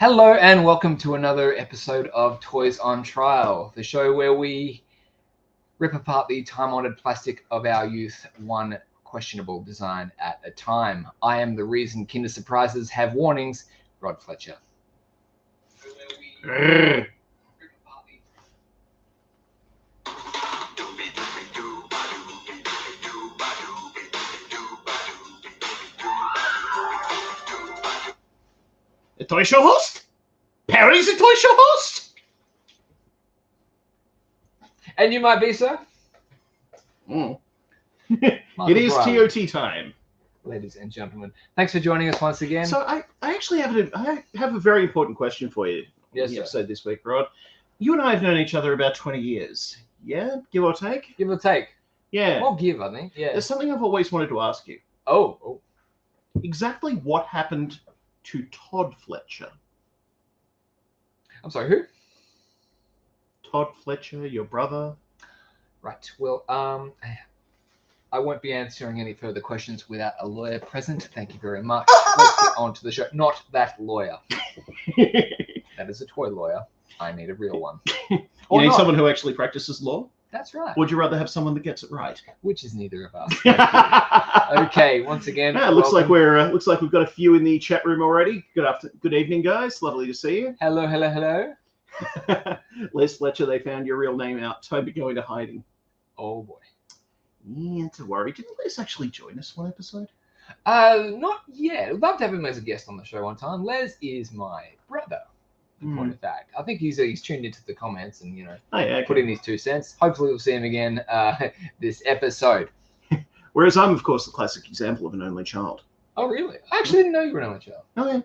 Hello and welcome to another episode of Toys on Trial, the show where we rip apart the time-honored plastic of our youth, one questionable design at a time. I am the reason Kinder Surprises have warnings, Rod Fletcher. A toy show host? Perry's a toy show host? And you might be, sir? It is TOT time. Ladies and gentlemen, thanks for joining us once again. So I actually have a very important question for you. Yes, the sir. episode this week, Rod. You and I have known each other about 20 years. Yeah? Give or take? Give or take. Yeah. More give, I think. Yeah. There's something I've always wanted to ask you. Oh. Exactly what happened to Todd Fletcher? I'm sorry, who? Todd Fletcher, your brother? Right. Well, I won't be answering any further questions without a lawyer present. Thank you very much. Let's get on to the show. Not that lawyer. That is a toy lawyer. I need a real one. You need someone who actually practices law? That's right. Or would you rather have someone that gets it right? Which is neither of us. Okay, once again. Yeah, looks like we've got a few in the chat room already. Good evening, guys. Lovely to see you. Hello, hello, hello. Les Fletcher, they found your real name out. Toby going to hiding. Oh boy. Yeah, not to worry. Didn't Les actually join us one episode? Not yet. I'd love to have him as a guest on the show one time. Les is my brother. In point of fact, I think he's tuned into the comments and put in his 2 cents. Hopefully, we'll see him again this episode. Whereas I'm, of course, the classic example of an only child. Oh, really? I actually didn't know you were an only child. Oh yeah,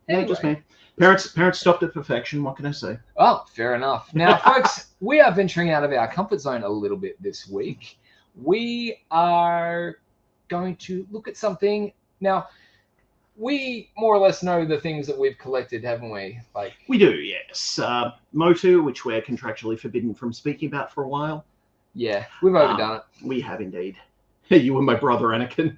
Anyway. just me. Parents stopped at perfection. What can I say? Oh, fair enough. Now, folks, we are venturing out of our comfort zone a little bit this week. We are going to look at something now. We more or less know the things that we've collected, haven't we? We do, yes. Motu, which we're contractually forbidden from speaking about for a while. Yeah, we've overdone it. We have indeed. You and my brother, Anakin.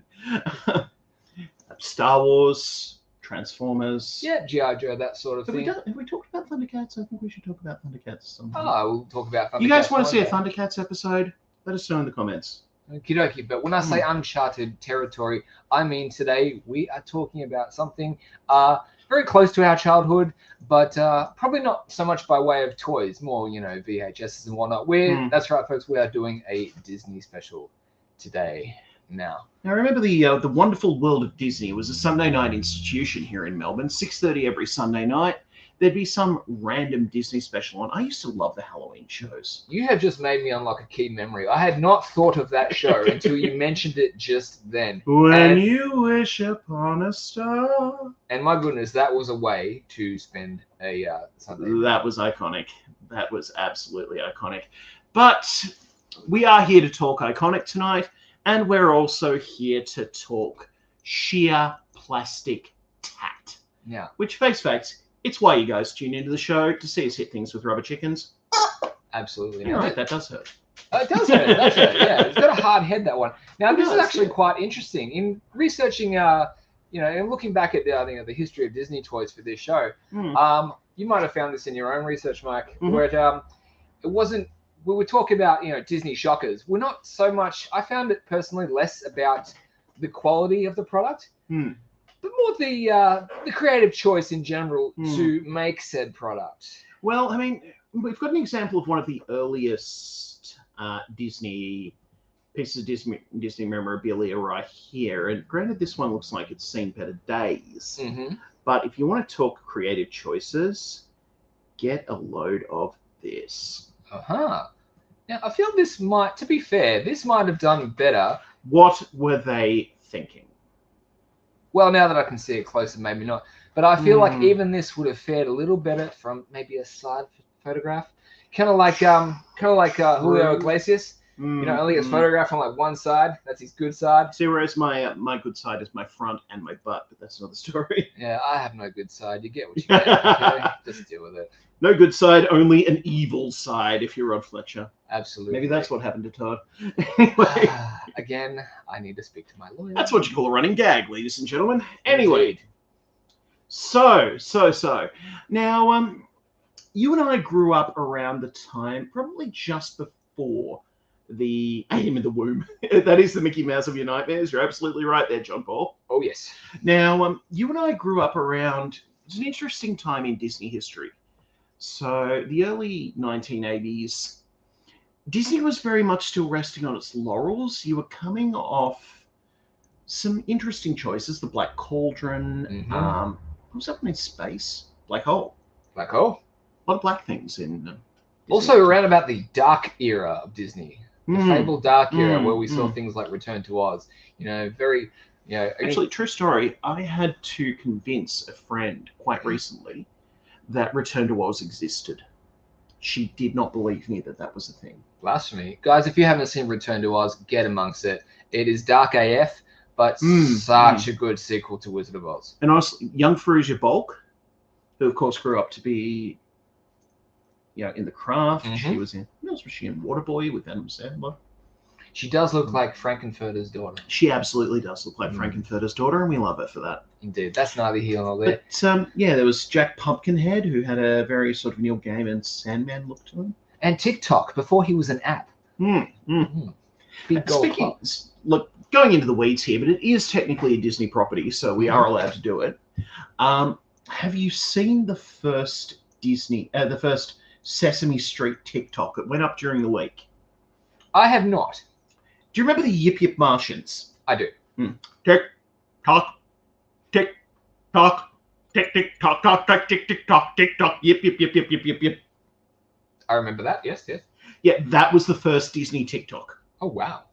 Star Wars, Transformers. Yeah, G.I. Joe, that sort of thing. Have we talked about Thundercats? I think we should talk about Thundercats sometime. Oh, we'll talk about Thundercats. You guys want to see a Thundercats episode? Let us know in the comments. Okie dokie, but when I say uncharted territory, I mean today we are talking about something very close to our childhood, but probably not so much by way of toys, more, VHSs and whatnot. That's right, folks, we are doing a Disney special today. Now, remember the wonderful world of Disney was a Sunday night institution here in Melbourne, 6:30 every Sunday night. There'd be some random Disney special on. I used to love the Halloween shows. You have just made me unlock a key memory. I had not thought of that show until you mentioned it just then. When you wish upon a star. And my goodness, that was a way to spend a Sunday. That was iconic. That was absolutely iconic. But we are here to talk iconic tonight, and we're also here to talk sheer plastic tat. Yeah. Which, face facts, it's why you guys tune into the show, to see us hit things with rubber chickens. Absolutely. You're right, that does hurt. It does hurt, yeah. It's got a hard head, that one. Now, this is actually quite interesting. In researching, and looking back at the history of Disney toys for this show, you might have found this in your own research, Mike, where it wasn't, we were talking about, Disney shockers. We're not so much, I found it personally less about the quality of the product, but more the creative choice in general to make said product. Well, I mean, we've got an example of one of the earliest Disney pieces of Disney memorabilia right here. And granted, this one looks like it's seen better days. But if you want to talk creative choices, get a load of this. Now, I feel this might, to be fair, this might have done better. What were they thinking? Well, now that I can see it closer, maybe not. But I feel like even this would have fared a little better from maybe a side photograph, kind of like Julio Iglesias. Only gets photographed on one side. That's his good side. See, whereas my good side is my front and my butt, but that's another story. Yeah, I have no good side. You get what you get. Okay? Just deal with it. No good side, only an evil side. If you're Rod Fletcher, absolutely. Maybe that's what happened to Todd. Anyway, again, I need to speak to my lawyer. That's what you call a running gag, ladies and gentlemen. Anyway, So. Now, you and I grew up around the time, probably just before the Aim in the Womb. That is the Mickey Mouse of your nightmares. You're absolutely right there, John Paul. Oh, yes. Now, you and I grew up around, it's an interesting time in Disney history. So, the early 1980s, Disney was very much still resting on its laurels. You were coming off some interesting choices. The Black Cauldron. What was up in space? Black Hole. Black Hole. A lot of black things in. Disney. Also, around about the dark era of Disney, the fabled dark era, where we saw things like Return to Oz. Very. Actually, true story. I had to convince a friend quite recently that Return to Oz existed. She did not believe me that was a thing. Blasphemy. Guys, if you haven't seen Return to Oz, get amongst it. It is dark AF, but such a good sequel to Wizard of Oz. And honestly, young Feruzia Balk, who of course grew up to be, in The Craft. She was in, was she in Waterboy with Adam Sandler? She does look like Frankenfurter's daughter. She absolutely does look like Frankenfurter's daughter, and we love her for that. Indeed. That's neither here nor there. But, there was Jack Pumpkinhead, who had a very sort of Neil Gaiman Sandman look to him. And TikTok, before he was an app. Big gold pop. Look, going into the weeds here, but it is technically a Disney property, so we are allowed to do it. Have you seen the first Sesame Street TikTok? It went up during the week. I have not. Do you remember the Yip Yip Martians? I do. Tick, tock, tick, tock, tick, tick, tock, tock, tick, tick, tick, tock, tick, tock, yip, yip, yip, yip, yip, yip, yip. I remember that. Yes. Yeah, that was the first Disney TikTok. Oh, wow.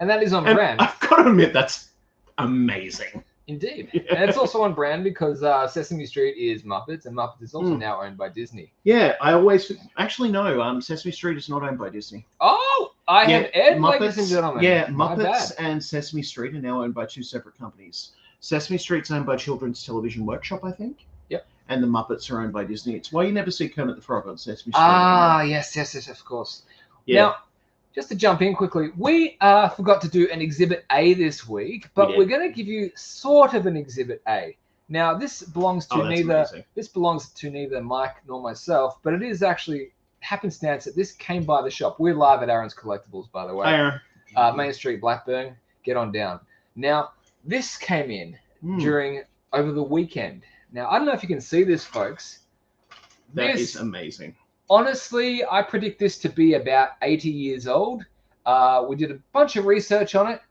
And that is on brand. I've got to admit, that's amazing. Indeed. Yeah. And it's also on brand because Sesame Street is Muppets, and Muppets is also now owned by Disney. Yeah, I always... Actually, no. Sesame Street is not owned by Disney. Oh! I have Ed, ladies and gentlemen. Yeah, Muppets and Sesame Street are now owned by two separate companies. Sesame Street's owned by Children's Television Workshop, I think. Yep. And the Muppets are owned by Disney. It's why you never see Kermit the Frog on Sesame Street. Ah, yes, of course. Yeah. Now, just to jump in quickly, we forgot to do an Exhibit A this week, but we're going to give you sort of an Exhibit A. Now, this belongs to neither Mike nor myself, but it is actually happenstance that this came by the shop. We're live at Aaron's Collectibles, by the way. Hi, Aaron. Main Street, Blackburn. Get on down. Now, this came in over the weekend. Now, I don't know if you can see this, folks. That is amazing. Honestly, I predict this to be about 80 years old. We did a bunch of research on it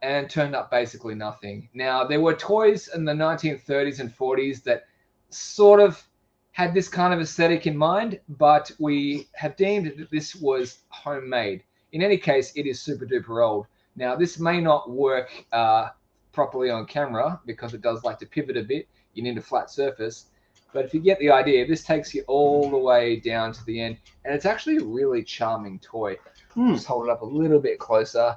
and turned up basically nothing. Now, there were toys in the 1930s and 40s that sort of had this kind of aesthetic in mind, but we have deemed that this was homemade. In any case, it is super duper old. Now, this may not work properly on camera because it does like to pivot a bit. You need a flat surface. But if you get the idea, this takes you all the way down to the end. And it's actually a really charming toy. Just hold it up a little bit closer.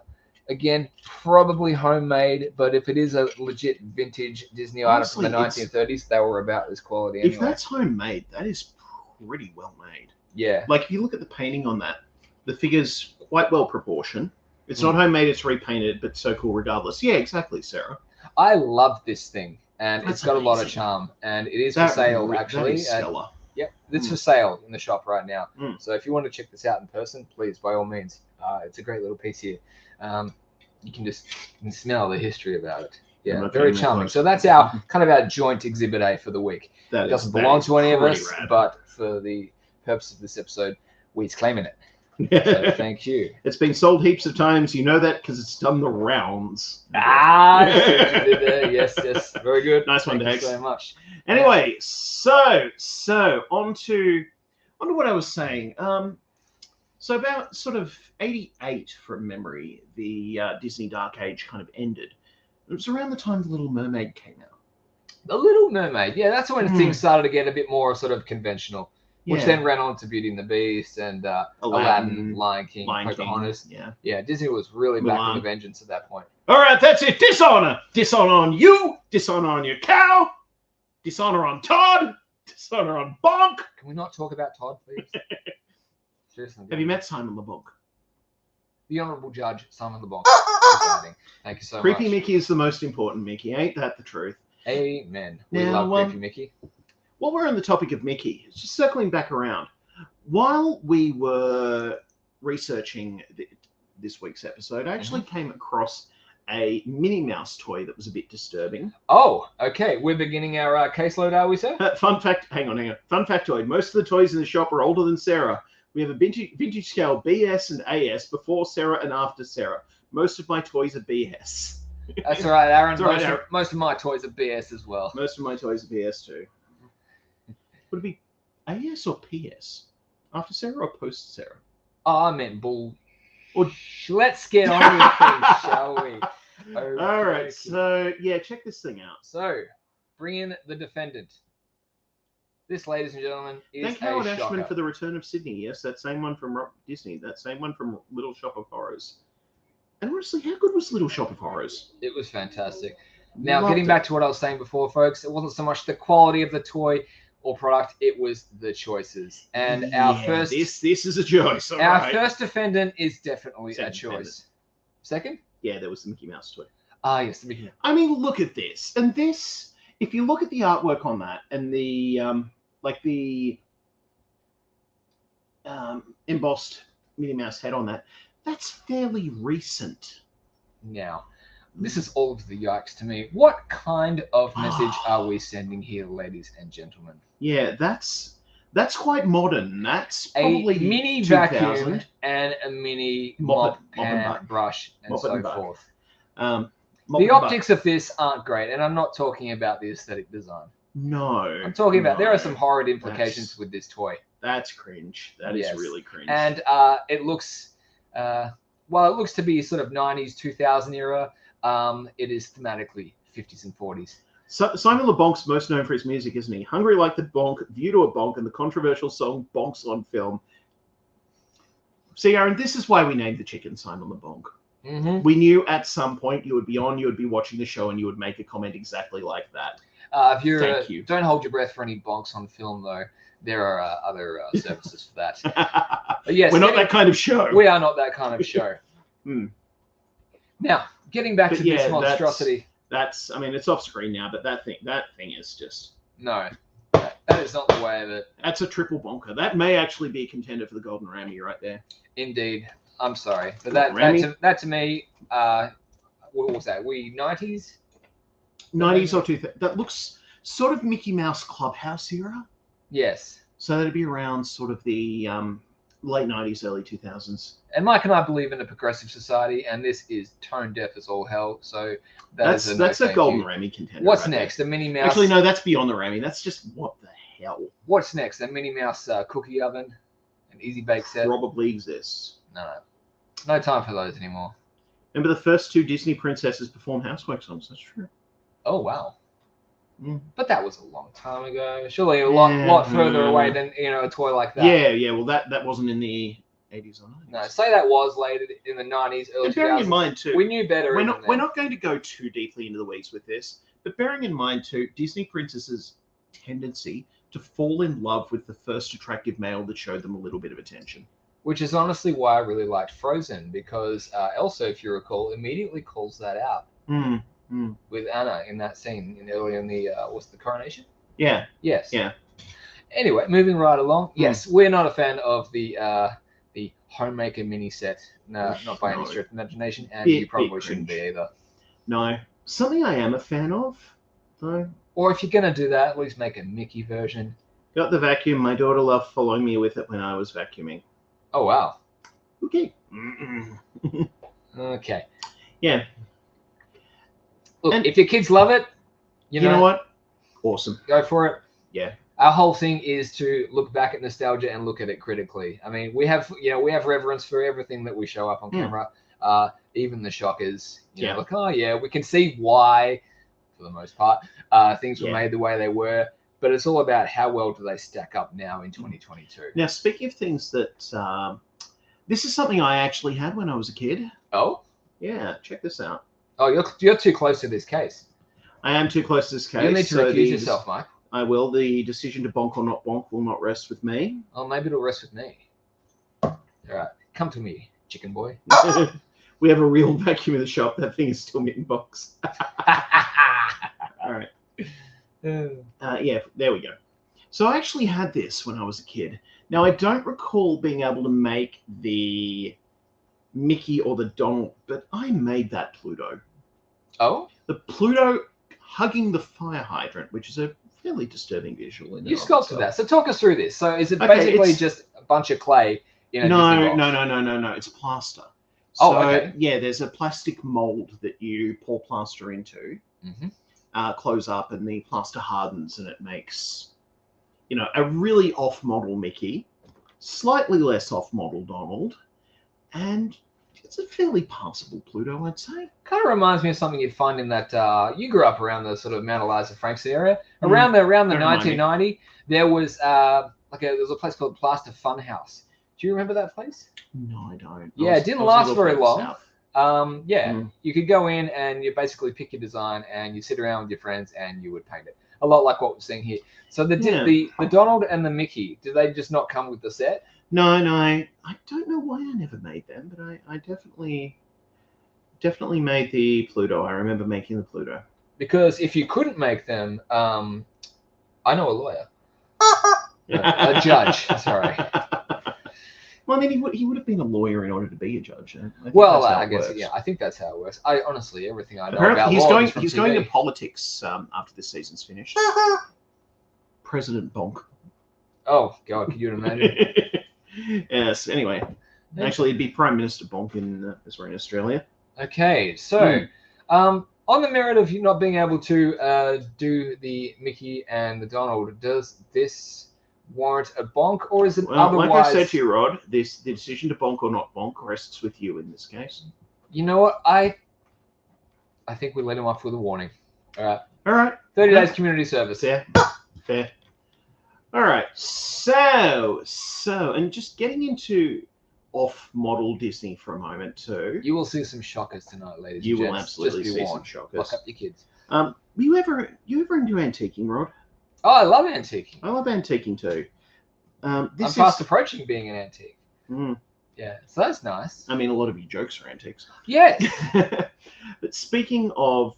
Again, probably homemade, but if it is a legit vintage Disney item from the 1930s, they were about this quality anyway. If that's homemade, that is pretty well made. Yeah. Like, if you look at the painting on that, the figure's quite well proportioned. It's not homemade, it's repainted, but so cool regardless. Yeah, exactly, Sarah. I love this thing. And it's got a lot of charm, and it is for sale actually. That is stellar. Yep, it's for sale in the shop right now. So if you want to check this out in person, please, by all means. It's a great little piece here. You can smell the history about it. Yeah, very charming. So that's our joint Exhibit A for the week. It doesn't belong to any of us, but for the purpose of this episode, we're claiming it. So thank you. It's been sold heaps of times. You know that because it's done the rounds. Yes. Very good. Nice one, Dax. Thank you so much. Anyway, so on to what I was saying. So about sort of 88 from memory, the Disney Dark Age kind of ended. It was around the time The Little Mermaid came out. The Little Mermaid, yeah, that's when things started to get a bit more sort of conventional. Which then ran on to Beauty and the Beast and Aladdin, Lion King, Pocahontas. Yeah, Disney was really back with a vengeance at that point. All right, that's it. Dishonor. Dishonor on you. Dishonor on your cow. Dishonor on Todd. Dishonor on Bonk. Can we not talk about Todd, please? Seriously. Have you met Simon Le Bonk? The Honourable Judge Simon Le Bonk. Thank you so much. Creepy Mickey is the most important Mickey. Ain't that the truth? Amen. We Now, love Creepy Mickey. While we're on the topic of Mickey, just circling back around, while we were researching this week's episode, I actually came across a Minnie Mouse toy that was a bit disturbing. Oh, okay. We're beginning our caseload, are we, sir? Fun fact, hang on. Fun factoid, most of the toys in the shop are older than Sarah. We have a vintage scale BS and AS before Sarah and after Sarah. Most of my toys are BS. That's all right, Aaron. Aaron. Most of my toys are BS as well. Most of my toys are BS too. Would it be AS or PS? After Sarah or post Sarah? Oh, I meant bull. Or let's get on with things, shall we? Okay. All right. So yeah, check this thing out. So, bring in the defendant. This, ladies and gentlemen, is Thank Howard a shocker. Ashman for The Return of Sydney. Yes, that same one from Disney. That same one from Little Shop of Horrors. And honestly, how good was Little Shop of Horrors? It was fantastic. Now, Loved getting back to what I was saying before, folks, it wasn't so much the quality of the toy or product; it was the choices. And our first, this is a choice. All our right. first defendant is definitely Second a choice. defendant. Second? Yeah, there was the Mickey Mouse toy. Ah, yes, the Mickey Mouse. I mean, look at this. And this, if you look at the artwork on that and the embossed Minnie Mouse head on that, that's fairly recent. Now, this is all of the yikes to me. What kind of message are we sending here, ladies and gentlemen? Yeah, that's quite modern. That's A probably mini 2000. vacuum and a mini mop and brush and Mop so and buck. forth. Mop The and buck. optics of this aren't great, and I'm not talking about the aesthetic design. No. I'm talking about there are some no. horrid implications with this toy. That's cringe. That is Yes. really cringe. And it looks, well, it looks to be sort of 90s, 2000 era. It is thematically 50s and 40s. Simon LeBonc's most known for his music, isn't he? Hungry Like the Bonk, View to a Bonk, and the controversial song Bonks on Film. See, Aaron, this is why we named the chicken Simon LeBonc. Mm-hmm. We knew at some point you would be watching the show, and you would make a comment exactly like that. If you're, Thank you. Don't hold your breath for any bonks on film, though. There are other services for that. But yes, We're not that kind of show. We are not that kind of show. Hmm. Now, getting back to this monstrosity. That's, I mean, it's off screen now, but that thing is just... No, that is not the way that... That's a triple bonker. That may actually be a contender for the Golden Rammy right there. Indeed. I'm sorry. But that to me, what was that? We 90s? 90s or 2000. That looks sort of Mickey Mouse Clubhouse era. Yes. So that'd be around sort of the late 90s, early 2000s. And Mike and I believe in a progressive society, and this is tone deaf as all hell. So that's a Golden Rammy contender. What's right next? there. The Minnie Mouse. Actually, no, that's beyond the Rammy. That's just what the hell. What's next? The Minnie Mouse cookie oven, an easy bake set. Probably exists. No time for those anymore. Remember the first two Disney princesses perform Housewife songs? That's true. Oh wow. Mm. But that was a long time ago. Surely a lot further away than a toy like that. Yeah. Well, that wasn't in the 80s or 90s. No, say that was later in the 90s, early 2000s. Bearing in mind too, we knew better. We're not going to go too deeply into the weeds with this, but bearing in mind too, Disney princesses' tendency to fall in love with the first attractive male that showed them a little bit of attention. Which is honestly why I really liked Frozen, because Elsa, if you recall, immediately calls that out with Anna in that scene early in the was the coronation? Yeah. Yes. Yeah. Anyway, moving right along. Yes, we're not a fan of the homemaker mini set. No, not by any stretch of imagination, and you probably shouldn't be either. No. Something I am a fan of, though. Or if you're gonna do that, at least make a Mickey version. Got the vacuum. My daughter loved following me with it when I was vacuuming. Oh wow. Okay. Okay. Yeah. Look, if your kids love it, you know what? Awesome. Go for it. Yeah. Our whole thing is to look back at nostalgia and look at it critically. I mean, we have reverence for everything that we show up on camera, even the shockers. You know, like, oh yeah, we can see why, for the most part, things were made the way they were. But it's all about how well do they stack up now in 2022. Now, speaking of things that, this is something I actually had when I was a kid. Oh? Yeah, check this out. Oh, you're too close to this case. I am too close to this case. You'll need to recuse yourself, Mike. I will. The decision to bonk or not bonk will not rest with me. Oh, maybe it'll rest with me. All right, come to me, chicken boy. We have a real vacuum in the shop. That thing is still mitten box. All right. Yeah, there we go. So I actually had this when I was a kid. Now, I don't recall being able to make the Mickey or the Donald, but I made that Pluto. Oh? The Pluto hugging the fire hydrant, which is a fairly disturbing visual. You sculpted that. So talk us through this. So is it Okay, basically just a bunch of clay in a Disney box? No. It's plaster. Oh, So, okay. yeah, there's a plastic mold that you pour plaster into, close up, and the plaster hardens, and it makes, a really off-model Mickey, slightly less off-model Donald, and it's a fairly passable Pluto, I'd say. Kind of reminds me of something you'd find in that. You grew up around the sort of Mount Eliza Franks area. Around the 1990, there was there was a place called Plaster Funhouse. Do you remember that place? No, I don't. Yeah, it didn't last very long. You could go in and you basically pick your design and you sit around with your friends and you would paint it. A lot like what we're seeing here. So the Donald and the Mickey, did they just not come with the set? No. I don't know why I never made them, but I definitely made the Pluto. I remember making the Pluto. Because if you couldn't make them, I know a lawyer. A judge, sorry. Well, I mean, he would have been a lawyer in order to be a judge. I guess, yeah, I think that's how it works. Honestly, everything I know about law is from he's TV. going to politics after this season's finished. President Bonk. Oh, God, could you imagine? Yes, anyway. Actually, it'd be Prime Minister Bonk as we're in Australia. Okay, so on the merit of you not being able to do the Mickey and the Donald, does this warrant a bonk, or is it otherwise? Like I said to you, Rod, the decision to bonk or not bonk rests with you in this case. You know what? I think we let him off with a warning. All right. 30 days community service. Fair. All right. So, and just getting into off-model Disney for a moment too. You will see some shockers tonight, ladies and gents. You will absolutely see some shockers. Lock up your kids. Were you ever into antiquing, Rod? Oh, I love antiquing. I love antiquing too. I'm fast approaching being an antique. Yeah, so that's nice. I mean, a lot of your jokes are antiques. Yeah. But speaking of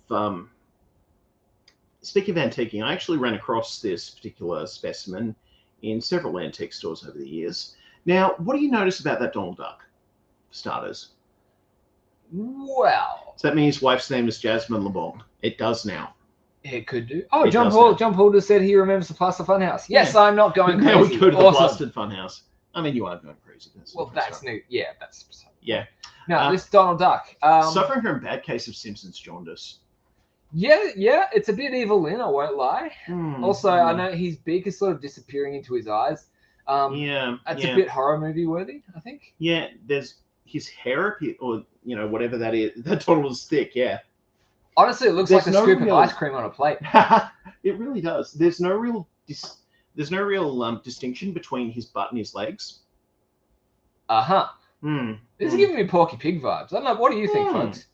antiquing, I actually ran across this particular specimen in several antique stores over the years. Now, what do you notice about that Donald Duck, for starters? Well, does that mean his wife's name is Jasmine LeBon? It does now. It could do. Oh, John Paul just said he remembers the Plaster Funhouse. Yes, yeah. I'm not going crazy. Now we go to the Plastered Funhouse. I mean, you are going crazy. That's new. Yeah, that's... Yeah. Now, this Donald Duck. Suffering from a bad case of Simpsons jaundice. Yeah, it's a bit evil in, I won't lie. I know his beak is sort of disappearing into his eyes. That's a bit horror movie worthy, I think. Yeah, there's his hair, or whatever that is. That Donald is thick, yeah. Honestly, it looks like a scoop of ice cream on a plate. It really does. There's no real distinction between his butt and his legs. This is giving me Porky Pig vibes. I don't know. What do you think, folks?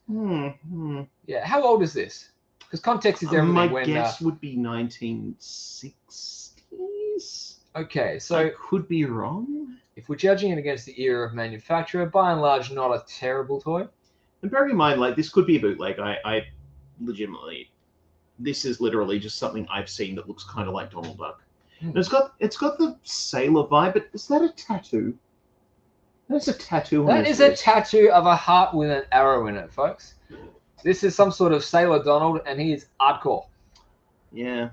Yeah. How old is this? Because context is everything. My guess would be 1960s. Okay, so I could be wrong. If we're judging it against the era of manufacturer, by and large, not a terrible toy. And bearing in mind, this could be a bootleg. I legitimately, this is literally just something I've seen that looks kind of like Donald Duck. And it's got the sailor vibe, but is that a tattoo? That's a tattoo. That is a tattoo of a heart with an arrow in it, folks. This is some sort of Sailor Donald, and he is hardcore. Yeah.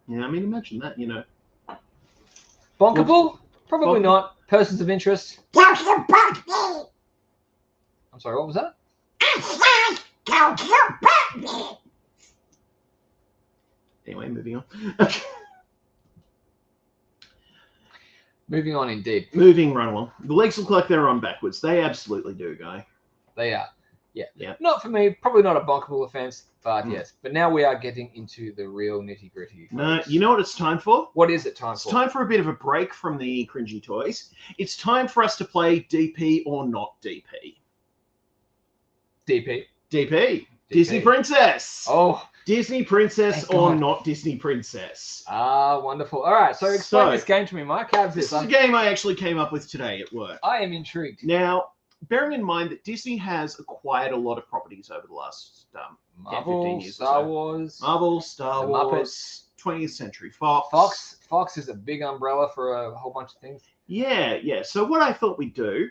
I mean, imagine that, Bonkable? Well, probably not. Persons of interest. I'm sorry, what was that? Anyway, moving on. Moving on, indeed. Moving right along. The legs look like they're on backwards. They absolutely do, Guy. They are. Yeah. Not for me. Probably not a bonkable offense, but yes. But now we are getting into the real nitty gritty. No, you know what it's time for? What is it time for? It's time for a bit of a break from the cringy toys. It's time for us to play DP or not DP. DP. Disney Princess. Oh. Disney Princess or not Disney Princess. Ah, wonderful. All right, so explain this game to me, Mike. How's this? This is a game I actually came up with today at work. I am intrigued. Now, bearing in mind that Disney has acquired a lot of properties over the last Marvel, 15 years Star Wars. Marvel, Star Wars, 20th Century Fox. Fox is a big umbrella for a whole bunch of things. Yeah. So what I thought we'd do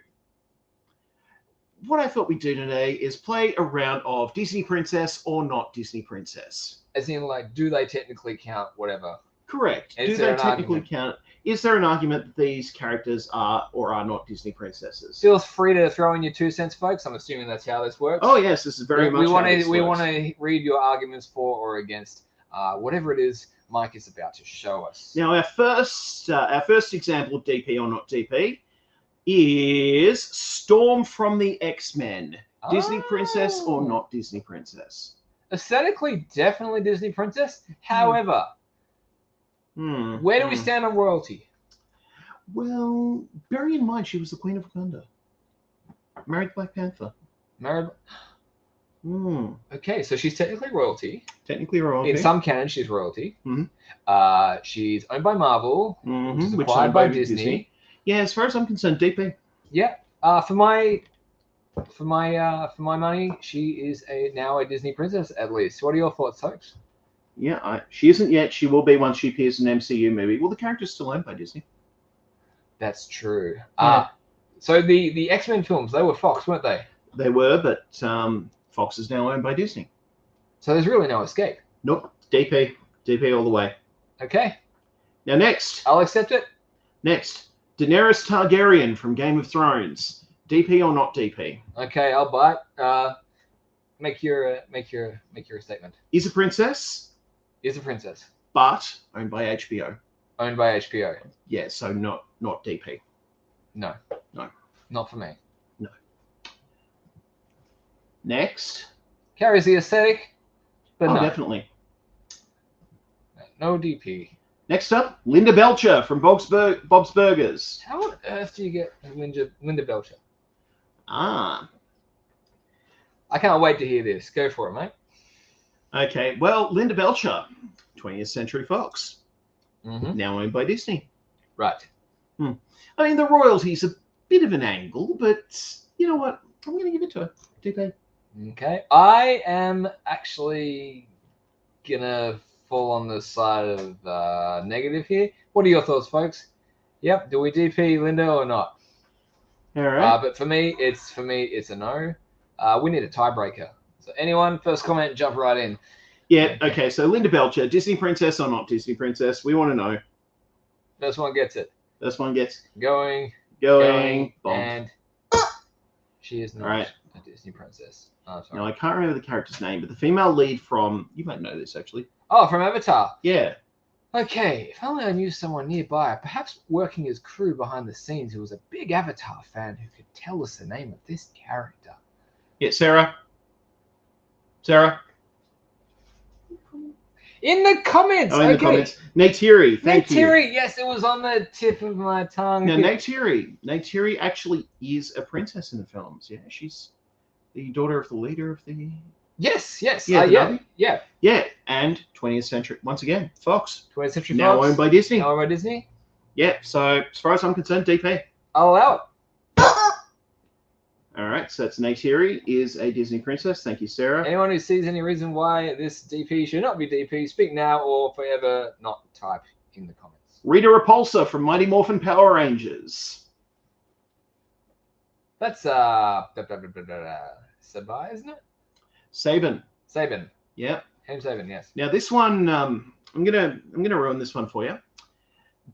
today is play a round of Disney Princess or not Disney Princess. As in, like, do they technically count whatever? Correct. Do they technically count? Is there an argument that these characters are or are not Disney princesses? Feel free to throw in your 2 cents, folks. I'm assuming that's how this works. Oh yes, this is very much we want to read your arguments for or against whatever it is Mike is about to show us. Now, our first example of DP or not DP is Storm from the X-Men. Disney princess or not Disney princess? Aesthetically, definitely Disney princess. However, where do we stand on royalty? Well, bearing in mind she was the Queen of Wakanda. Married Black Panther. Okay, so she's technically royalty. Technically royalty. In some canon, she's royalty. She's owned by Marvel, which is acquired by Disney. Yeah, as far as I'm concerned, DP. Yeah. For my money, she is now a Disney princess at least. What are your thoughts, folks? Yeah, she isn't yet. She will be once she appears in an MCU movie. Well, the character's still owned by Disney. That's true. So the X-Men films, they were Fox, weren't they? They were, but Fox is now owned by Disney. So there's really no escape. Nope. DP all the way. Okay. Now next. I'll accept it. Next, Daenerys Targaryen from Game of Thrones. DP or not DP? Okay, I'll buy it. Make your statement. Is a princess. Is a princess. But owned by HBO. Owned by HBO. Yeah, so not DP. No. Not for me. No. Next. Carries the aesthetic, but no. Definitely. No DP. Next up, Linda Belcher from Bob's Burgers. How on earth do you get Linda Belcher? I can't wait to hear this. Go for it, mate. Okay, well, Linda Belcher, 20th Century Fox. Now owned by Disney. Right. I mean, the royalty's a bit of an angle, but you know what? I'm going to give it to her. DP. Okay. I am actually going to fall on the side of negative here. What are your thoughts, folks? Yep. Do we DP Linda or not? All right. But for me, it's a no. We need a tiebreaker. So anyone, first comment, jump right in. Yeah. Okay. So Linda Belcher, Disney princess or not Disney princess? We want to know. First one gets it. First one gets going. And she is not a Disney princess. Oh, sorry. No, I can't remember the character's name, but the female lead from, you might know this actually. Oh, from Avatar. Yeah. Okay, if only I knew someone nearby, perhaps working as crew behind the scenes who was a big Avatar fan who could tell us the name of this character. Yeah, Sarah. Sarah. In the comments. Oh, in the comments. Neytiri, thank you. Neytiri, yes, it was on the tip of my tongue. Now, Neytiri actually is a princess in the films. Yeah, she's the daughter of the leader of the... Yes. Yeah, yeah. Yeah, and 20th Century, once again, Fox. 20th Century Fox. Now owned by Disney. Now owned by Disney. Yeah, so as far as I'm concerned, DP. I'll allow it. All right, so that's Neytiri is a Disney princess. Thank you, Sarah. Anyone who sees any reason why this DP should not be DP, speak now or forever not type in the comments. Rita Repulsa from Mighty Morphin Power Rangers. That's Sabai, isn't it? Sabin. Yeah. Ham Sabin, yes. Now this one, I'm gonna ruin this one for you.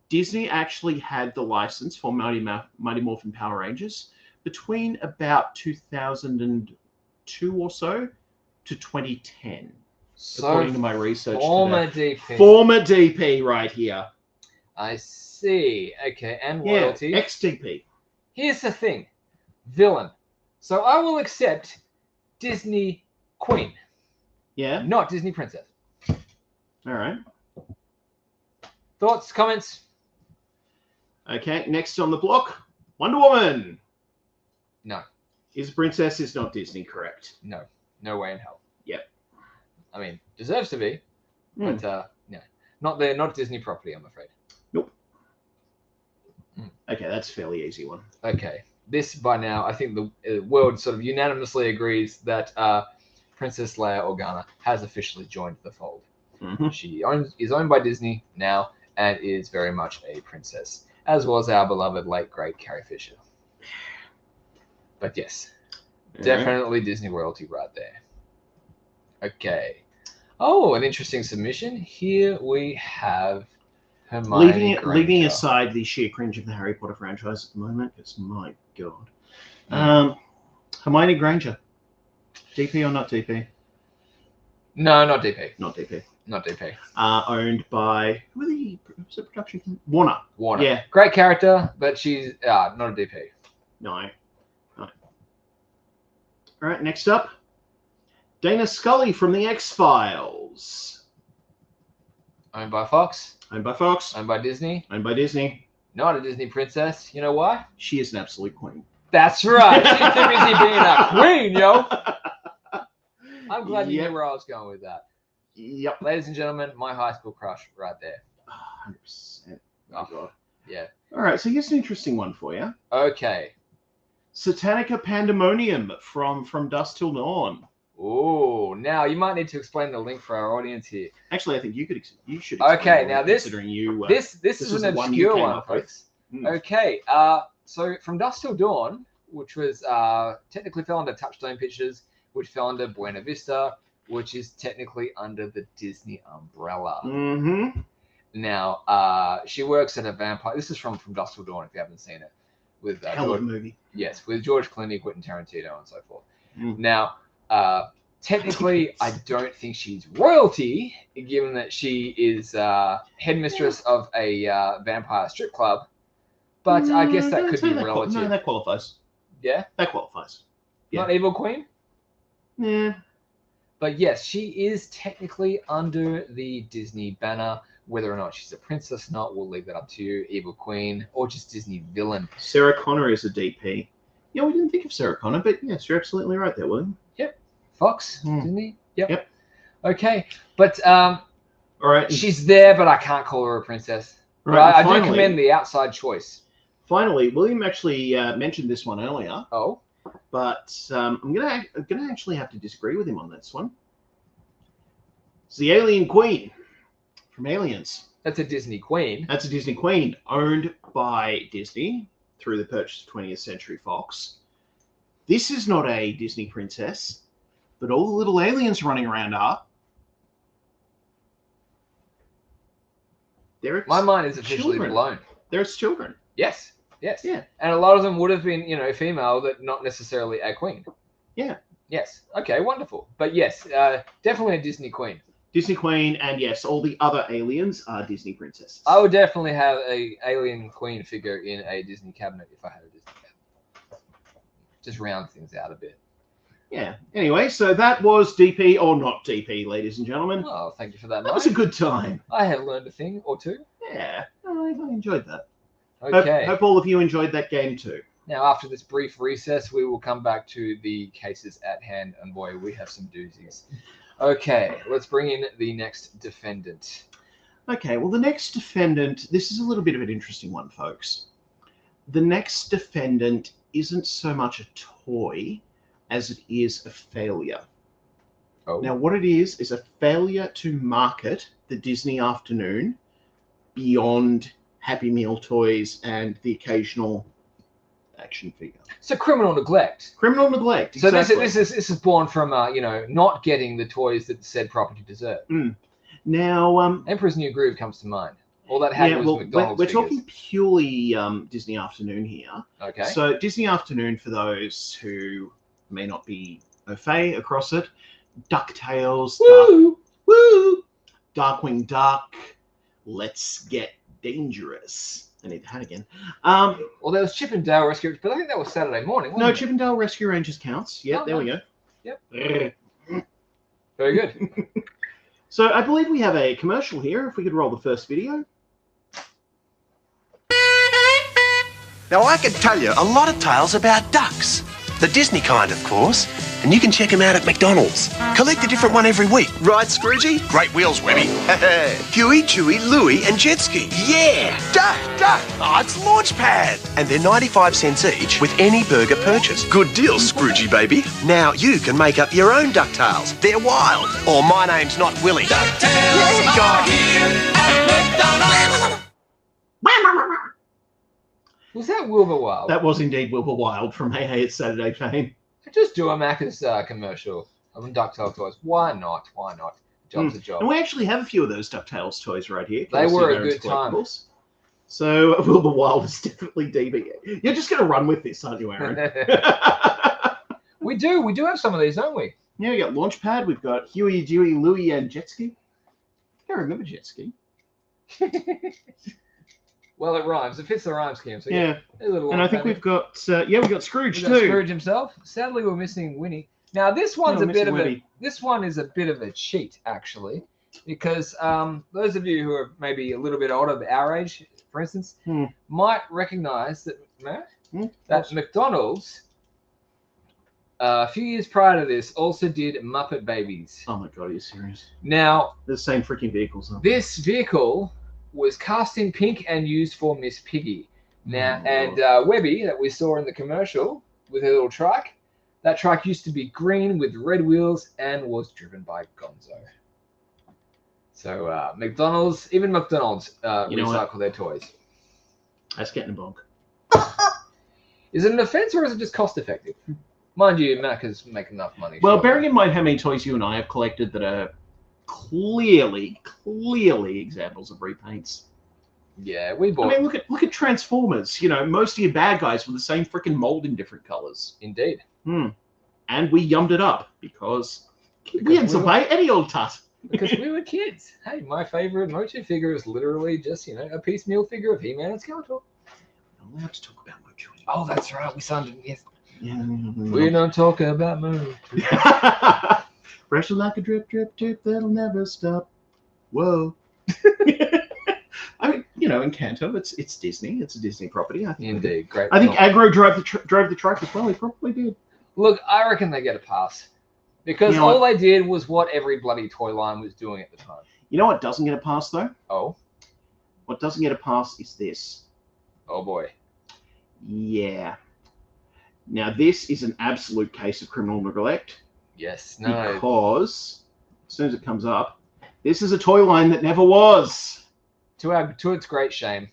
Disney actually had the license for Mighty Morphin Power Rangers between about 2002 or so to 2010, according to my research. Former DP. Former DP right here. I see. Okay, and royalty. Yeah, ex-DP. Here's the thing. Villain. So I will accept Disney Queen. Yeah. Not Disney Princess. All right. Thoughts, comments? Okay, next on the block, Wonder Woman. No. Is a princess, is not Disney, correct? No. No way in hell. Yep. I mean, deserves to be, but no. Not Disney property, I'm afraid. Nope. Okay, that's a fairly easy one. Okay. This, by now, I think the world sort of unanimously agrees that Princess Leia Organa has officially joined the fold. She is owned by Disney now and is very much a princess, as was our beloved late great Carrie Fisher. But yes, definitely Disney royalty right there. Okay. Oh, an interesting submission. Here we have Hermione Granger. Leaving aside the sheer cringe of the Harry Potter franchise at the moment, because my god. Hermione Granger. DP or not DP? No, not DP. Not DP. Not DP. Owned by who's the production company? Warner. Warner. Yeah. Great character, but she's not a DP. No. All right, next up. Dana Scully from the X-Files. Owned by Fox. Owned by Fox. Owned by Disney. Owned by Disney. Not a Disney princess. You know why? She is an absolute queen. That's right. She's too busy being a queen, yo. I'm glad you knew where I was going with that. Yep. Ladies and gentlemen, my high school crush right there. 100%. Oh, God. Yeah. All right, so here's an interesting one for you. Okay. Satanica Pandemonium from Dusk Till Dawn. Oh, now you might need to explain the link for our audience here. Actually, I think you should. Okay, now this considering you this is an obscure one, folks. Okay, so From Dusk Till Dawn, which was technically fell under Touchstone Pictures, which fell under Buena Vista, which is technically under the Disney umbrella. Mm-hmm. Now, she works at a vampire. This is from Dusk Till Dawn, if you haven't seen it. With hell of a movie. Yes, with George Clooney, Quentin Tarantino, and so forth. Now, technically, I don't think she's royalty, given that she is headmistress of a vampire strip club. But I guess that could be relative. No, that qualifies. Yeah? That qualifies. Yeah. Not evil queen? Yeah. But yes, she is technically under the Disney banner. Whether or not she's a princess or not, we'll leave that up to you. Evil queen or just Disney villain. Sarah Connor is a DP. Yeah, we didn't think of Sarah Connor, but yes, you're absolutely right there, William. Yep. Fox, Disney. Yep. Okay, but all right, she's there, but I can't call her a princess. Right, I do commend the outside choice. Finally, William actually mentioned this one earlier. Oh, but I'm gonna actually have to disagree with him on this one. It's the Alien Queen from Aliens. That's a Disney queen. That's a Disney queen, owned by Disney through the purchase of 20th Century Fox. This is not a Disney princess, but all the little aliens running around are. My mind is officially blown. They're children. Yes. Yes. Yeah. And a lot of them would have been, female, but not necessarily a queen. Yeah. Yes. Okay, wonderful. But yes, definitely a Disney queen. Disney queen, and yes, all the other aliens are Disney princesses. I would definitely have a alien queen figure in a Disney cabinet if I had a Disney cabinet. Just round things out a bit. Yeah. Anyway, so that was DP or not DP, ladies and gentlemen. Oh, thank you for that. That was a good time. I have learned a thing or two. Yeah, I enjoyed that. Okay. Hope all of you enjoyed that game too. Now, after this brief recess, we will come back to the cases at hand, and boy, we have some doozies. Okay, let's bring in the next defendant. Okay, well, the next defendant, this is a little bit of an interesting one, folks. The next defendant isn't so much a toy as it is a failure. Oh. Now, what it is a failure to market the Disney afternoon beyond Happy Meal toys and the occasional action figure. So criminal neglect. Criminal neglect. So exactly. this is born from not getting the toys that said property deserved. Now, Emperor's New Groove comes to mind. All that had was McDonald's we're figures. talking purely Disney Afternoon here. Okay. So Disney Afternoon, for those who may not be au fait across it, DuckTales, Darkwing Duck, Let's Get Dangerous. I need the hat again. Well, there was Chip and Dale Rescue, but I think that was Saturday morning. No, Wasn't Chip and Dale Rescue Rangers counts. Yeah, there we go. Yep. Very good. So I believe we have a commercial here. If we could roll the first video. Now, I could tell you a lot of tales about ducks. The Disney kind, of course. and you can check them out at McDonald's. Collect a different one every week. Right, Scroogey? Great wheels, Webby. Huey, Chewy, Louie, and Jet Ski. Yeah! Duck! Oh, it's Launchpad! And they're 95 cents each with any burger purchase. Good deal, Scroogey, baby. Now you can make up your own DuckTales. They're wild. Or My Name's Not Willie. DuckTales are here at McDonald's. Was that Wilbur Wild? That was indeed Wilbur Wild from Hey Hey It's Saturday fame. Just do a Macca's commercial of DuckTales toys. Why not? Why not? Job's a job. And we actually have a few of those DuckTales toys right here. They were a good time. So Wilbur Wild is definitely DB. You're just going to run with this, aren't you, Aaron? We do have some of these, don't we? Yeah, we got Launchpad. We've got Huey, Dewey, Louie, and Jet Ski. I can't remember Jet Ski. Well, it rhymes. It fits the rhyme scheme. So yeah. And I think we've got we've got Scrooge too. Scrooge himself. Sadly, we're missing Winnie. Now, this one's this one is a bit of a cheat, actually, because those of you who are maybe a little bit older, our age, for instance, might recognise that McDonald's a few years prior to this also did Muppet Babies. Oh my god, are you serious? Now, the same freaking vehicles. This vehicle was cast in pink and used for Miss Piggy. Now, Webby, that we saw in the commercial with her little truck, that truck used to be green with red wheels and was driven by Gonzo. So even McDonald's recycle their toys. That's getting a bonk. Is it an offense or is it just cost effective? Mind you, Macca's make enough money. Well, bearing in mind how many toys you and I have collected that are clearly examples of repaints. Yeah, we bought. I mean, look at Transformers. You know, most of your bad guys were the same freaking mold in different colors. Indeed. And we yummed it up because we had to pay any old tut. Because we were kids. Hey, my favorite motion figure is literally just a piecemeal figure of He-Man and Skeletor. I'm not allowed to talk about motion. Oh, that's right. We sounded yes. Yeah. We don't talk about motion. Pressure like a drip, drip, drip that'll never stop. Whoa. I mean, Encanto, it's Disney. It's a Disney property. I think. Indeed, great. I think Aggro drove the truck as well. He probably did. Look, I reckon they get a pass because all they did was what every bloody toy line was doing at the time. You know what doesn't get a pass though? Oh. What doesn't get a pass is this. Oh boy. Yeah. Now this is an absolute case of criminal neglect. Yes. No. Because as soon as it comes up, this is a toy line that never was. To its great shame.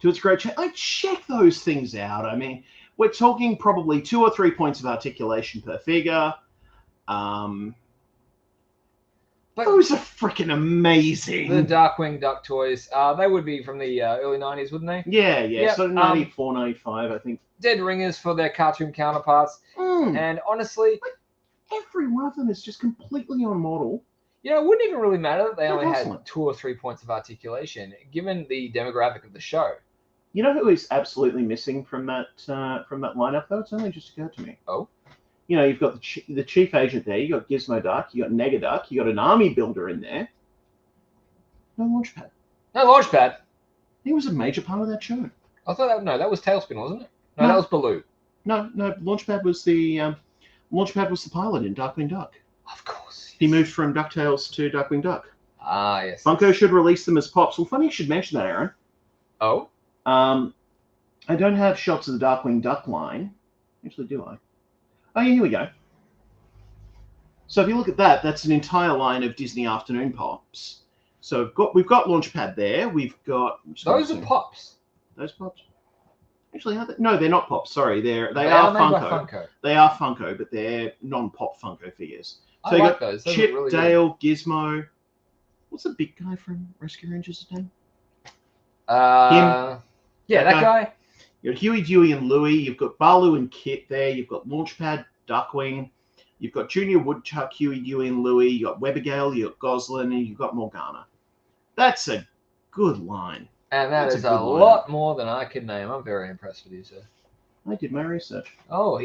To its great shame. Check those things out. I mean, we're talking probably 2 or 3 points of articulation per figure. Those are freaking amazing. The Darkwing Duck toys, they would be from the early 90s, wouldn't they? Yeah. Yep. So 94, 95, I think. Dead ringers for their cartoon counterparts. And honestly, every one of them is just completely on model. It wouldn't even really matter that they only had 2 or 3 points of articulation, given the demographic of the show. You know who is absolutely missing from that lineup, though? It's only just occurred to me. Oh? You've got the chief agent there. You got Gizmo Duck. You got Negaduck. You got an army builder in there. No Launchpad. No Launchpad? He was a major part of that show. I thought that was Tailspin, wasn't it? No, that was Baloo. No. Launchpad was the pilot in Darkwing Duck. Of course. He moved from DuckTales to Darkwing Duck. Ah, yes. Funko should release them as pops. Well, funny you should mention that, Aaron. Oh? I don't have shots of the Darkwing Duck line. Actually, do I? Oh, yeah, here we go. So if you look at that, that's an entire line of Disney Afternoon Pops. So we've got Launchpad there. We've got... Those are pops. Those pops? Actually, are they? No, they're not pops. Sorry, they are Funko. They are Funko, but they're non-pop Funko figures. So you got those. Chip, really Dale, good. Gizmo. What's the big guy from Rescue Rangers' name? Him. Yeah, that guy. You got Huey, Dewey, and Louie. You've got Baloo and Kit there. You've got Launchpad, Duckwing. You've got Junior Woodchuck, Huey, Dewey, and Louie. You've got Webigail, you've got Goslin, and you've got Morgana. That's a good line. And that is a lot more than I could name. I'm very impressed with you, sir. I did my research. Oh,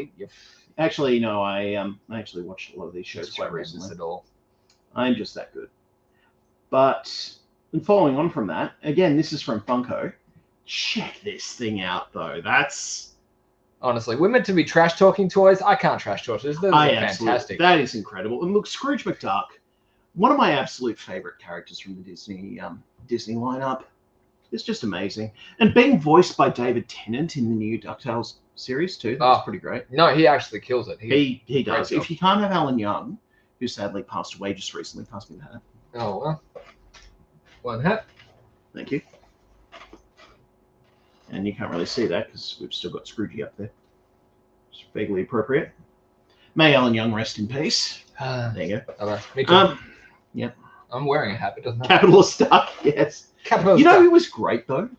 actually, no, I actually watched a lot of these shows quite recently. At all. I'm just that good. But, and following on from that, again, this is from Funko. Check this thing out, though. That's Honestly, we're meant to be trash talking toys. I can't trash talk toys. Those are fantastic. That is incredible. And look, Scrooge McDuck, one of my absolute favorite characters from the Disney lineup. It's just amazing. And being voiced by David Tennant in the new DuckTales series too. That's pretty great. No, he actually kills it. He does. If you can't have Alan Young, who sadly passed away just recently, pass me the hat. Oh well. One hat. Thank you. And you can't really see that because we've still got Scroogey up there. It's vaguely appropriate. May Alan Young rest in peace. There you go. All right. Me too. Yeah. I'm wearing a hat, but it doesn't matter. Capitalist Duck, yes. Capitalist you know Duck. who was great though,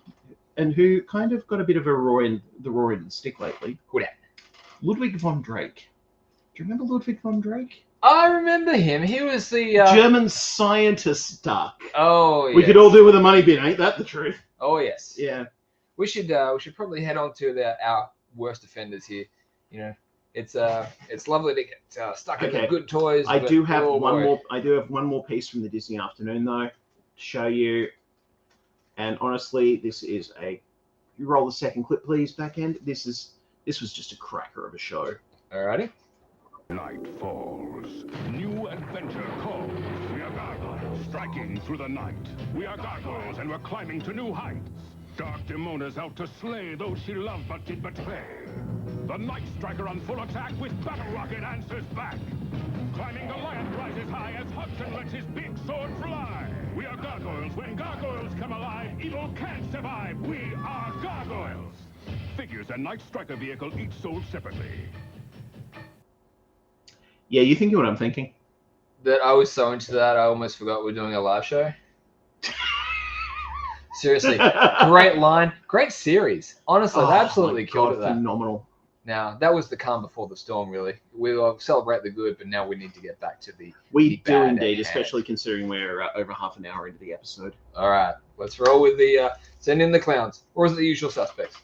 and who kind of got a bit of a raw end of the stick lately? Who that? Ludwig von Drake. Do you remember Ludwig von Drake? I remember him. He was the German scientist duck. Oh, We could all do with a money bin, ain't that the truth? Oh yes. Yeah. We should probably head on to our worst offenders here. You know, it's lovely to get stuck in the good toys. I do have one more piece from the Disney afternoon though to show you. And honestly, this is you roll the second clip, please, back end. This was just a cracker of a show. Alrighty. Night falls. New adventure calls. We are gargoyles striking through the night. We are gargoyles and we're climbing to new heights. Dark Demona's out to slay those she loved but did betray. The Night Striker on full attack with Battle Rocket answers back. Climbing Goliath rises high as Hudson lets his big sword fly. We are gargoyles. When gargoyles come alive, evil can't survive. We are gargoyles. Figures and Night Striker vehicle each sold separately. Yeah, you thinking what I'm thinking? That I was so into that, I almost forgot we're doing a live show. Seriously, great line, great series. Honestly, they absolutely killed it. Phenomenal. Now, that was the calm before the storm, really. We'll celebrate the good, but now we need to get back to the We do bad indeed, at especially considering we're over half an hour into the episode. All right, let's roll with the send in the clowns. Or is it the usual suspects?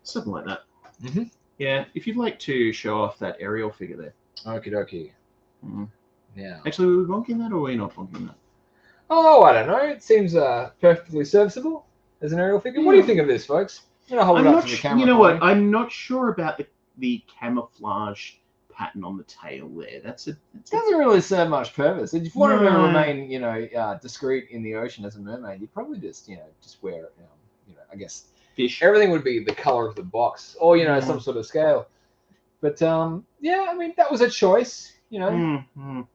Something like that. Mm-hmm. Yeah, if you'd like to show off that aerial figure there. Okie dokie. Mm. Now. Actually, were we bonking that or were we not bonking that? Oh, I don't know. It seems perfectly serviceable as an aerial figure. Yeah. What do you think of this, folks? I'm going to hold it up to the camera. You know what? I'm not sure about the camouflage pattern on the tail there. It doesn't really serve much purpose. If you want to remain, discreet in the ocean as a mermaid, you probably just wear, I guess fish. Everything would be the color of the box, or some sort of scale. But yeah, I mean that was a choice, We can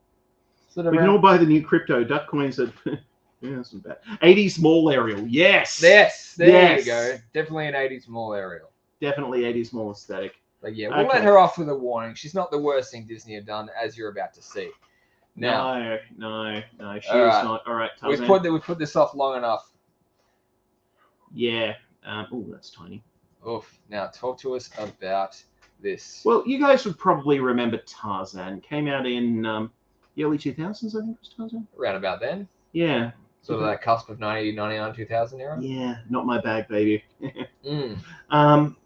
all buy the new crypto duck coins that. Yeah, that's not bad. 80s mall aerial, yes. Yes, there you go. Definitely an 80s mall aerial. Definitely 80s mall aesthetic. But yeah, we'll let her off with a warning. She's not the worst thing Disney have done, as you're about to see. Now, no, she is not. All right, Tarzan. We've put this off long enough. Yeah. Oh, that's tiny. Oof. Now, talk to us about this. Well, you guys would probably remember Tarzan. Came out in the early 2000s, I think, was Tarzan. Around about then. Yeah. Sort of that cusp of 99, 2000 era. Yeah, not my bag, baby. Mm.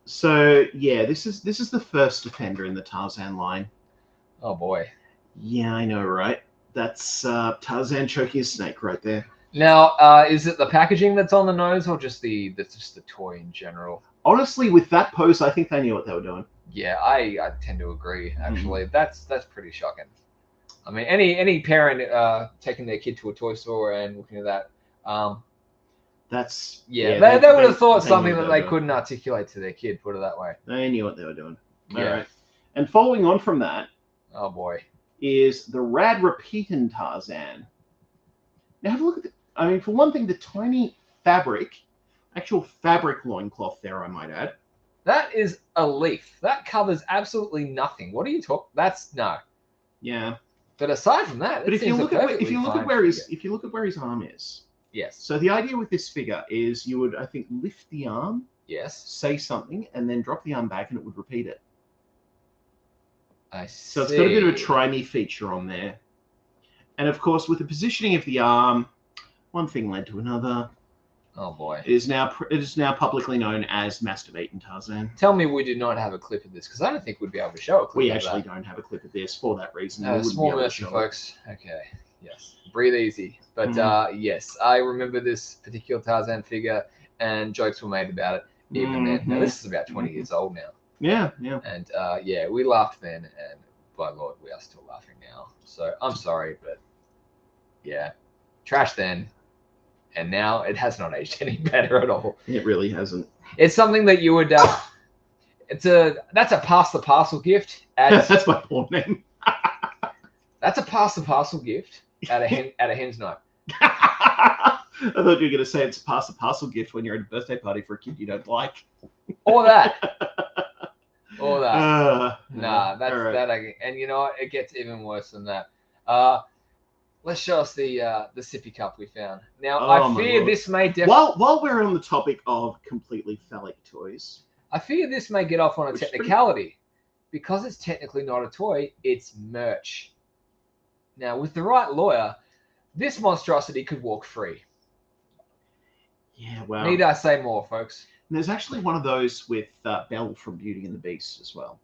So yeah, this is the first offender in the Tarzan line. Oh boy. Yeah, I know, right? That's Tarzan choking a snake right there. Now, is it the packaging that's on the nose, or just the toy in general? Honestly, with that pose, I think they knew what they were doing. Yeah, I tend to agree. Actually, that's pretty shocking. I mean, any parent taking their kid to a toy store and looking at that, they would have thought something that they couldn't articulate to their kid. Put it that way. They knew what they were doing. Yeah. All right. And following on from that, oh boy, is the Rad Repeatin' Tarzan. Now have a look at for one thing, the tiny actual fabric loincloth there, I might add. That is a leaf. That covers absolutely nothing. What are you talking? That's no. Yeah. But aside from that, if you look at where his arm is, yes. So the idea with this figure is you would, I think, lift the arm, yes, say something, and then drop the arm back, and it would repeat it. I see. So it's got a bit of a try me feature on there, and of course, with the positioning of the arm, one thing led to another. Oh boy! It is now publicly known as Masturbating Tarzan. Tell me we did not have a clip of this, because I don't think we'd be able to show a clip. We actually don't have a clip of this for that reason. Small mercy, folks. Okay, yes, breathe easy. But yes, I remember this particular Tarzan figure, and jokes were made about it even then. Now this is about 20 years old now. Yeah, yeah. And yeah, we laughed then, and by Lord, we are still laughing now. So I'm sorry, but yeah, trash then, and now it has not aged any better at all. It really hasn't. It's something that you would. That's a pass the parcel gift. That's my porn name. That's a pass the parcel gift at a hen's night. I thought you were going to say it's a pass the parcel gift when you're at a birthday party for a kid you don't like. Or that. Or that. Nah, that's right. that. And you know what? It gets even worse than that. Let's show us the sippy cup we found. Now, I fear this may while we're on the topic of completely phallic toys, I fear this may get off on a technicality. Because it's technically not a toy, it's merch. Now, with the right lawyer, this monstrosity could walk free. Yeah, well. Need I say more, folks? And there's actually one of those with Belle from Beauty and the Beast as well.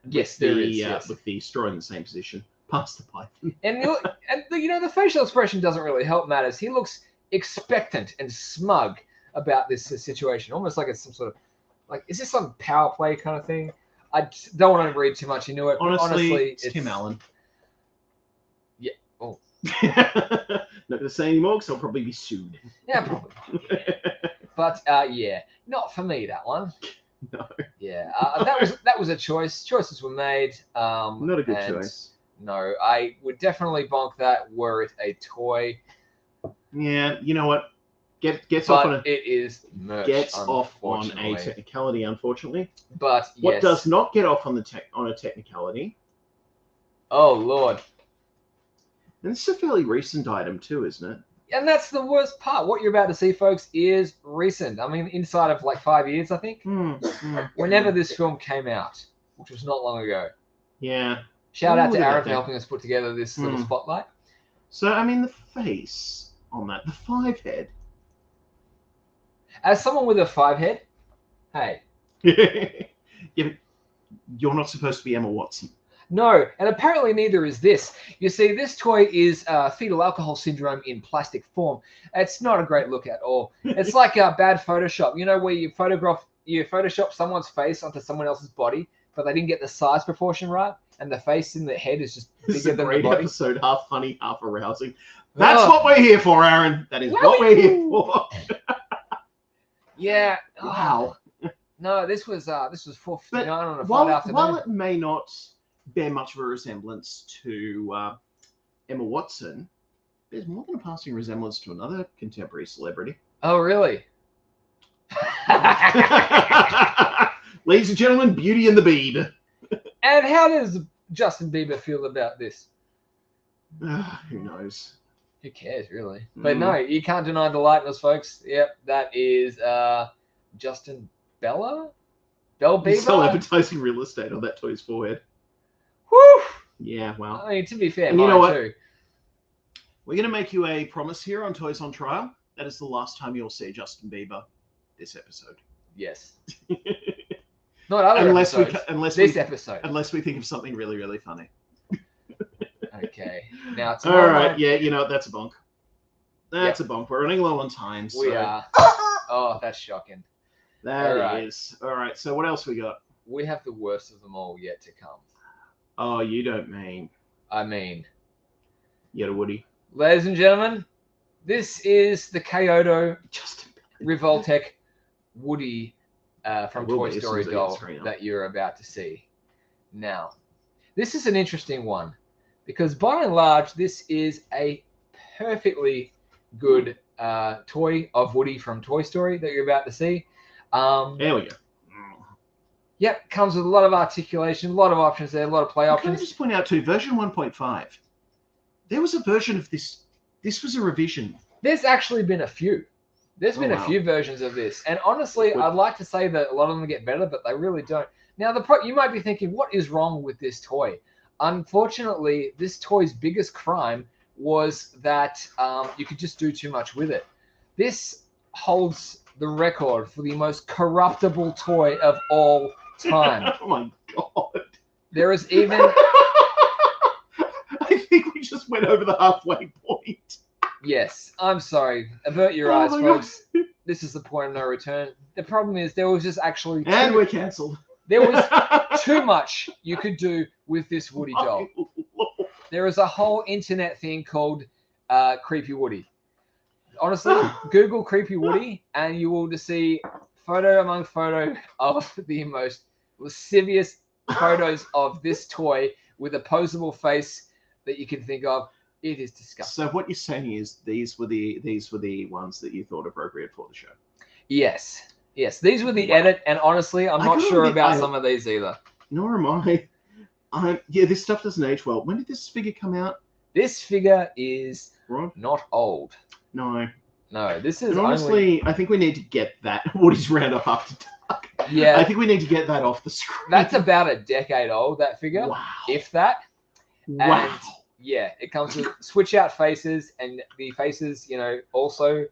Yes, there is. Yes. With the straw in the same position. Past the python. And the facial expression doesn't really help matters. He looks expectant and smug about this situation, almost like it's some sort of is this some power play kind of thing? I don't want to read too much into it. Honestly, it's Tim Allen. Yeah. Oh. Not going to say anymore because I'll probably be sued. Yeah, probably. But yeah, not for me that one. No. Yeah, that was a choice. Choices were made. Not a good choice. No, I would definitely bonk that were it a toy. Yeah, you know what? Gets but off on it is merch. Gets off on a technicality, unfortunately. But what does not get off on a technicality? Oh Lord! And this is a fairly recent item too, isn't it? And that's the worst part. What you're about to see, folks, is recent. I mean, inside of 5 years, I think. Whenever this film came out, which was not long ago. Yeah. Shout out to Aaron for helping us put together this little spotlight. So, I mean, the face on that, the 5 head. As someone with a 5 head, hey. Yeah, you're not supposed to be Emma Watson. No, and apparently neither is this. You see, this toy is fetal alcohol syndrome in plastic form. It's not a great look at all. It's like a bad Photoshop. You know, where you Photoshop someone's face onto someone else's body, but they didn't get the size proportion right, and the face in the head is just bigger than the body. Episode, half funny, half arousing. That's what we're here for, Aaron. That is what we're here for. Yeah. Wow. No, this was $4.59 on a Friday afternoon. While it may not bear much of a resemblance to Emma Watson, there's more than a passing resemblance to another contemporary celebrity. Oh, really? Ladies and gentlemen, Beauty and the Beast. And how does Justin Bieber feel about this? Who knows? Who cares, really? But no, you can't deny the likeness, folks. Yep, that is Justin Bieber? He's still advertising real estate on that toy's forehead. Woo! Yeah, well. I mean, to be fair, and you know what? Too. We're going to make you a promise here on Toys on Trial. That is the last time you'll see Justin Bieber this episode. Yes. Not other episodes. Episode. Unless we think of something really, really funny. Okay. Now, all right. Yeah, you know, that's a bonk. That's a bonk. We're running low on time. So. We are. Oh, that's shocking. That is. All right. So what else we got? We have the worst of them all yet to come. Oh, you don't mean. I mean. You got a Woody. Ladies and gentlemen, this is the Kyoto Revoltech Woody from Toy Story doll that you're about to see. Now, this is an interesting one because by and large, this is a perfectly good toy of Woody from Toy Story that you're about to see. There we go. Yep, comes with a lot of articulation, a lot of options there, a lot of play options. Can I just point out too, version 1.5, there was a version of this. This was a revision. There's actually been a few. There's been a few versions of this. And honestly, I'd like to say that a lot of them get better, but they really don't. Now, you might be thinking, what is wrong with this toy? Unfortunately, this toy's biggest crime was that you could just do too much with it. This holds the record for the most corruptible toy of all time. Oh my God. There is even... I think we just went over the halfway point. Yes, I'm sorry. Avert your eyes, folks. This is the point of no return. The problem is there was just actually... And we're cancelled. There was too much you could do with this Woody doll. There is a whole internet thing called Creepy Woody. Honestly, Google Creepy Woody and you will just see photo among photo of the most lascivious photos of this toy with a posable face that you can think of. It is disgusting. So what you're saying is these were the ones that you thought appropriate for the show. Yes. These were the edit, and honestly, I'm not sure about some of these either. Nor am I. Yeah, this stuff doesn't age well. When did this figure come out? This figure is Right. not old. No, this is and honestly, only... I think we need to get that Woody's Roundup After Dark. Yeah, I think we need to get that off the screen. That's about a decade old. That figure, wow, if that. Wow. And yeah, it comes with switch out faces, and the faces, also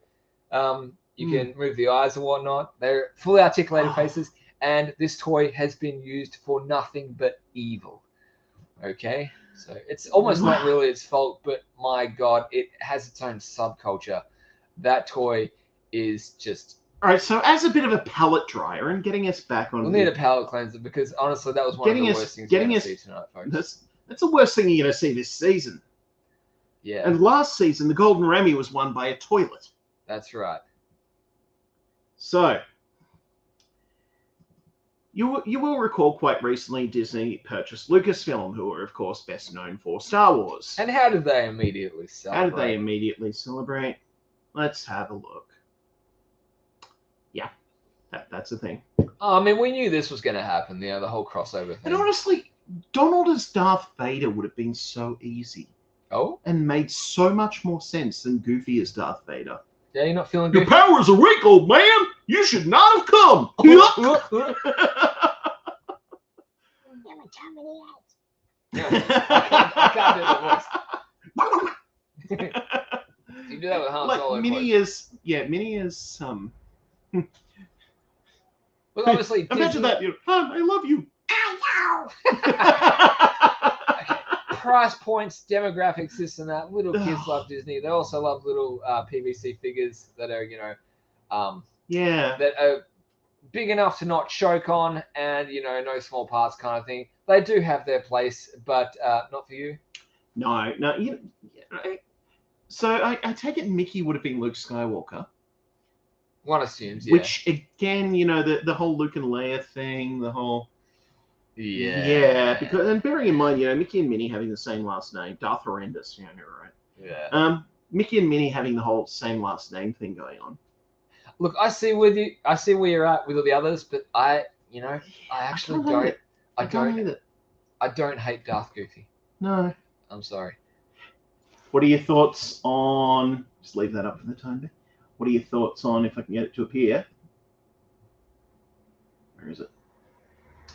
you can move the eyes and whatnot. They're fully articulated faces, and this toy has been used for nothing but evil. Okay, so it's almost not really its fault, but my God, it has its own subculture. That toy is just... All right, so as a bit of a palate dryer and getting us back on... We'll need a palate cleanser because honestly, that was one of the worst things we're going to see tonight, folks. That's the worst thing you're going to see this season. Yeah. And last season, the Golden Remy was won by a toilet. That's right. So, you will recall quite recently Disney purchased Lucasfilm, who are, of course, best known for Star Wars. And how did they immediately celebrate? Let's have a look. Yeah, that's the thing. Oh, I mean, we knew this was going to happen, the whole crossover thing. And honestly, Donald as Darth Vader would have been so easy. Oh? And made so much more sense than Goofy as Darth Vader. Yeah, you're not feeling good? Your powers are weak, old man! You should not have come! I can't do the voice. You do that with Han Solo. Like, Minnie is... Well, obviously, imagine that, Han, I love you. Price points, demographics, this and that. Little kids love Disney. They also love little PVC figures that are, that are big enough to not choke on and, no small parts kind of thing. They do have their place, but not for you. No. So I take it Mickey would have been Luke Skywalker. One assumes, yeah. Which, again, the whole Luke and Leia thing, the whole... Yeah. Because, and bearing in mind, Mickey and Minnie having the same last name, Darth Horrendous, right? Yeah. Mickey and Minnie having the whole same last name thing going on. Look, I see where you're at with all the others, but I actually don't. I don't hate Darth Goofy. No. I'm sorry. What are your thoughts on... Just leave that up for the time being. What are your thoughts on, if I can get it to appear? Where is it?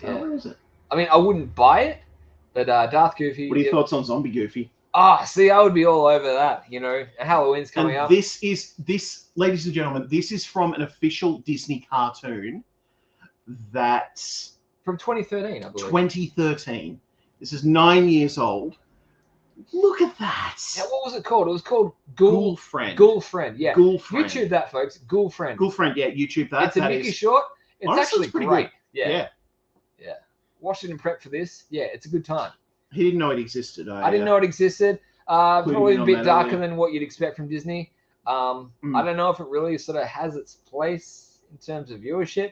Yeah. Oh, where is it? I mean, I wouldn't buy it, but Darth Goofy... What are your thoughts on Zombie Goofy? See, I would be all over that, Halloween's coming up. This, ladies and gentlemen, this is from an official Disney cartoon that's... From 2013, I believe. 2013. This is 9 years old. Look at that. Now, what was it called? It was called Ghoul Friend. Ghoul Friend, yeah. Ghoul Friend. YouTube that, folks. Ghoul Friend. Ghoul Friend, yeah. YouTube that. It's a Mickey short. It's honestly, actually it's pretty great. Good. Yeah. Watched it in prep for this. Yeah, it's a good time. He didn't know it existed. I didn't know it existed. Probably a bit darker than what you'd expect from Disney. I don't know if it really sort of has its place in terms of viewership,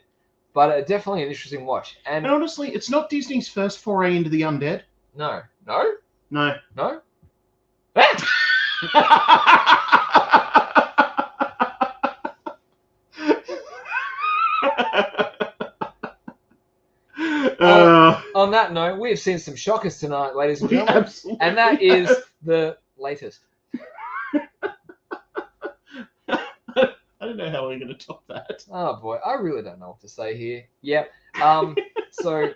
but definitely an interesting watch. And honestly, it's not Disney's first foray into the undead. No. On that note, we've seen some shockers tonight, ladies and gentlemen. Absolutely. And that is the latest. I don't know how we're going to top that. Oh, boy. I really don't know what to say here. Yep. So...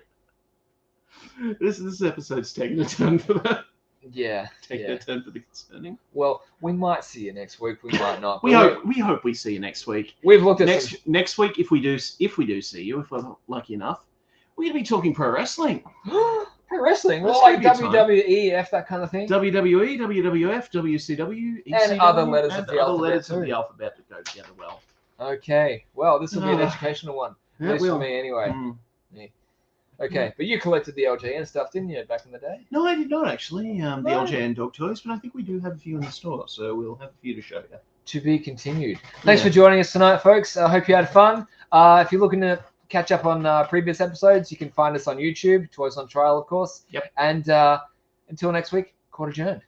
This episode's taking a turn for that. Yeah. Taking a turn for the concerning. Well, we might see you next week. We might not. We hope we see you next week. We've looked at next week. If we do see you, if we're lucky enough, we're going to be talking pro wrestling. Pro wrestling? Well, like WWE, that kind of thing. WWE, WWF, WCW, ECW, and other letters of the alphabet that go together well. Okay. Well, this will be an educational one. At least for me, anyway. Okay, but you collected the LJN stuff, didn't you, back in the day? No, I did not actually. The LJN dog toys, but I think we do have a few in the store, so we'll have a few to show you. To be continued. Thanks for joining us tonight, folks. I hope you had fun. If you're looking to catch up on previous episodes, you can find us on YouTube, Toys on Trial, of course. Yep. And until next week, court adjourned.